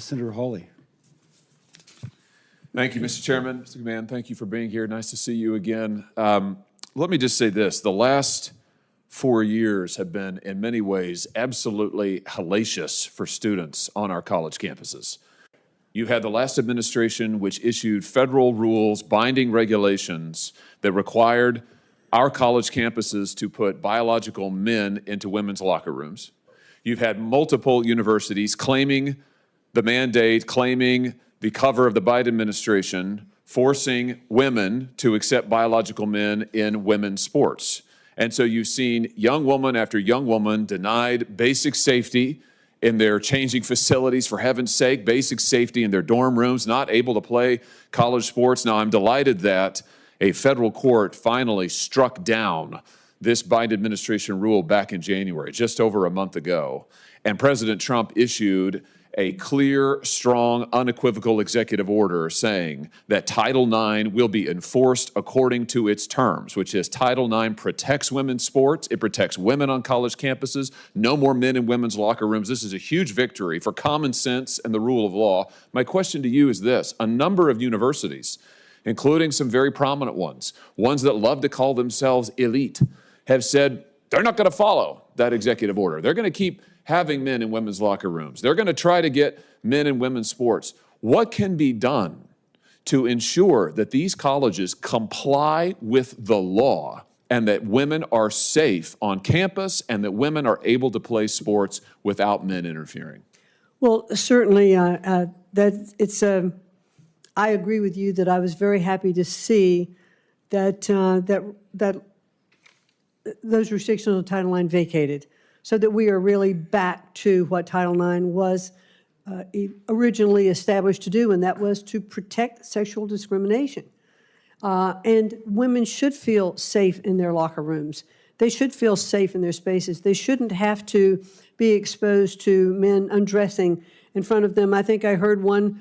Senator Hawley. Thank you, Mr. Chairman. Mr. McMahon, thank you for being here. Nice to see you again. Let me just say this. The last 4 years have been, in many ways, absolutely hellacious for students on our college campuses. You've had the last administration which issued federal rules, binding regulations that required our college campuses to put biological men into women's locker rooms. You've had multiple universities claiming the mandate, claiming the cover of the Biden administration, forcing women to accept biological men in women's sports. And so you've seen young woman after young woman denied basic safety in their changing facilities, for heaven's sake, basic safety in their dorm rooms, not able to play college sports. Now, I'm delighted that a federal court finally struck down this Biden administration rule back in January, just over a month ago. And President Trump issued a clear, strong, unequivocal executive order saying that Title IX will be enforced according to its terms, which is Title IX protects women's sports, it protects women on college campuses, no more men in women's locker rooms. This is a huge victory for common sense and the rule of law. My question to you is this: a number of universities, including some very prominent ones that love to call themselves elite, have said they're not going to follow that executive order. They're going to keep having men in women's locker rooms. They're going to try to get men in women's sports. What can be done to ensure that these colleges comply with the law and that women are safe on campus and that women are able to play sports without men interfering? Well, certainly, I agree with you that I was very happy to see that those restrictions on Title IX vacated, so that we are really back to what Title IX was originally established to do, and that was to protect sexual discrimination. And women should feel safe in their locker rooms. They should feel safe in their spaces. They shouldn't have to be exposed to men undressing in front of them. I think I heard one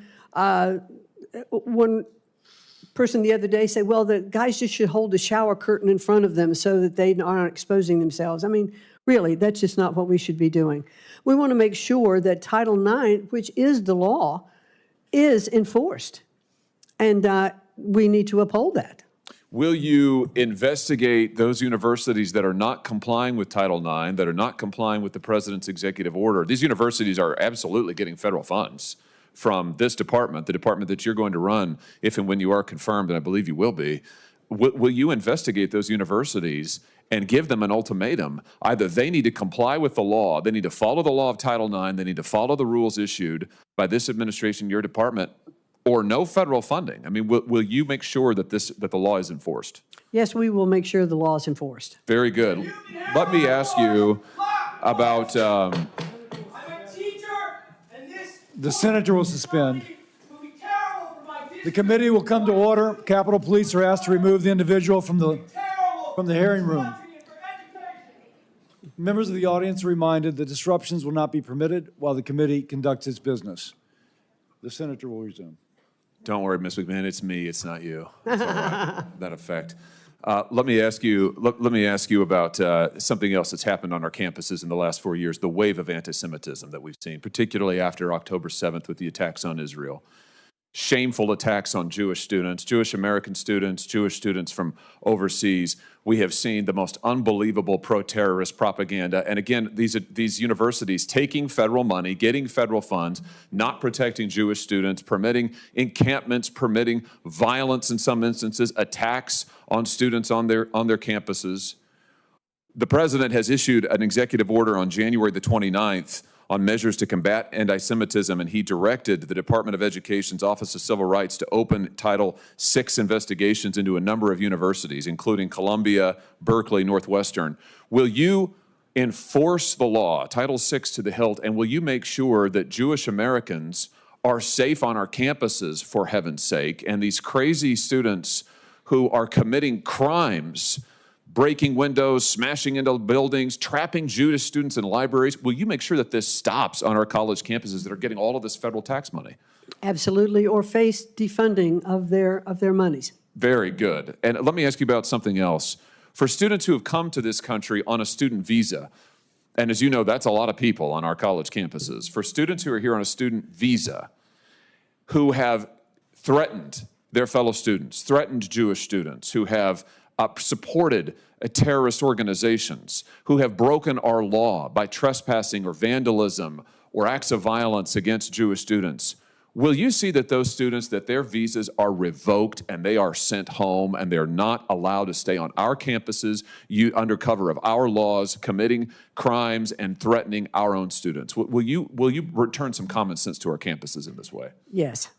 person the other day say, well, the guys just should hold the shower curtain in front of them so that they aren't exposing themselves. I mean, really, that's just not what we should be doing. We want to make sure that Title IX, which is the law, is enforced. And we need to uphold that. Will you investigate those universities that are not complying with Title IX, that are not complying with the president's executive order? These universities are absolutely getting federal funds from this department, the department that you're going to run if and when you are confirmed, and I believe you will be. Will you investigate those universities and give them an ultimatum? Either they need to comply with the law, they need to follow the law of Title IX, they need to follow the rules issued by this administration, your department, or no federal funding. I mean, will you make sure that the law is enforced? Yes, we will make sure the law is enforced. Very good. Let me ask you about... The senator will suspend. The committee will come to order. Capitol Police are asked to remove the individual from the hearing room. Members of the audience are reminded that disruptions will not be permitted while the committee conducts its business. The senator will resume. Don't worry, Ms. McMahon, it's me, it's not you. It's all right, that effect. Let me ask you about something else that's happened on our campuses in the last 4 years, the wave of anti-Semitism that we've seen, particularly after October 7th with the attacks on Israel. Shameful attacks on Jewish students, Jewish American students, Jewish students from overseas. We have seen the most unbelievable pro-terrorist propaganda. And again, these universities taking federal money, getting federal funds, not protecting Jewish students, permitting encampments, permitting violence in some instances, attacks on students on their campuses. The president has issued an executive order on January the 29th on measures to combat anti-Semitism, and he directed the Department of Education's Office of Civil Rights to open Title VI investigations into a number of universities, including Columbia, Berkeley, Northwestern. Will you enforce the law, Title VI to the hilt, and will you make sure that Jewish Americans are safe on our campuses, for heaven's sake, and these crazy students who are committing crimes, breaking windows, smashing into buildings, trapping Jewish students in libraries? Will you make sure that this stops on our college campuses that are getting all of this federal tax money? Absolutely, or face defunding of their monies. Very good. And let me ask you about something else. For students who have come to this country on a student visa, And as you know, that's a lot of people on our college campuses. For students who are here on a student visa, who have threatened their fellow students, threatened Jewish students, who have supported terrorist organizations, who have broken our law by trespassing or vandalism or acts of violence against Jewish students, will you see that those students, that their visas are revoked and they are sent home and they're not allowed to stay on our campuses under cover of our laws, committing crimes and threatening our own students? Will you return some common sense to our campuses in this way? Yes.